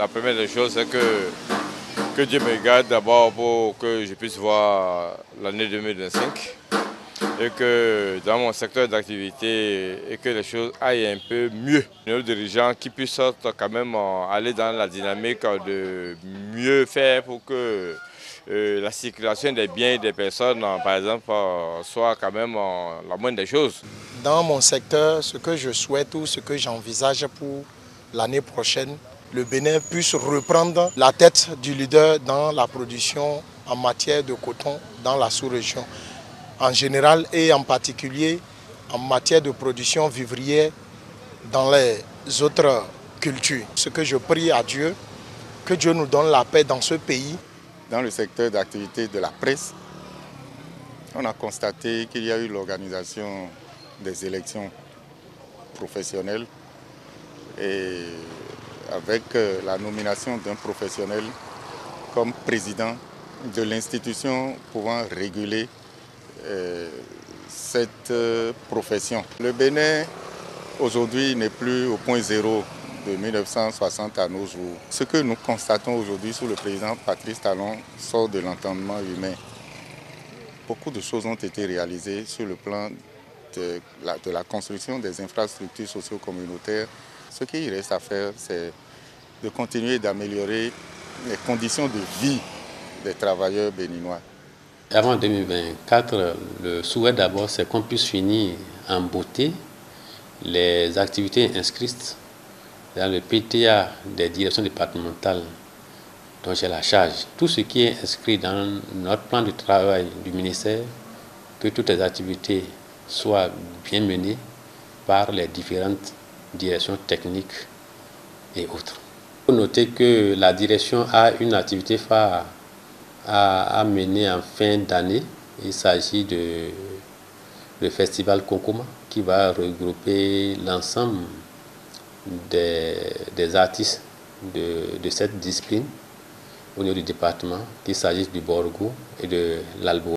La première des choses, c'est que Dieu me garde d'abord pour que je puisse voir l'année 2025 et que dans mon secteur d'activité, et que les choses aillent un peu mieux. Nos dirigeants qui puissent quand même aller dans la dynamique de mieux faire pour que la circulation des biens et des personnes, par exemple, soit quand même la moindre des choses. Dans mon secteur, ce que je souhaite ou ce que j'envisage pour l'année prochaine, le Bénin puisse reprendre la tête du leader dans la production en matière de coton dans la sous-région en général et en particulier en matière de production vivrière dans les autres cultures. Ce que je prie à Dieu, que Dieu nous donne la paix dans ce pays. Dans le secteur d'activité de la presse, on a constaté qu'il y a eu l'organisation des élections professionnelles et avec la nomination d'un professionnel comme président de l'institution pouvant réguler cette profession. Le Bénin aujourd'hui n'est plus au point zéro de 1960 à nos jours. Ce que nous constatons aujourd'hui sous le président Patrice Talon sort de l'entendement humain. Beaucoup de choses ont été réalisées sur le plan de la construction des infrastructures socio-communautaires. Ce qu'il reste à faire, c'est de continuer d'améliorer les conditions de vie des travailleurs béninois. Avant 2024, le souhait d'abord, c'est qu'on puisse finir en beauté les activités inscrites dans le PTA des directions départementales dont j'ai la charge. Tout ce qui est inscrit dans notre plan de travail du ministère, que toutes les activités soient bien menées par les différentes directions techniques et autres. Il faut noter que la direction a une activité phare à mener en fin d'année. Il s'agit du festival Konkoma qui va regrouper l'ensemble des artistes de cette discipline au niveau du département, qu'il s'agisse du Borgo et de l'Albo.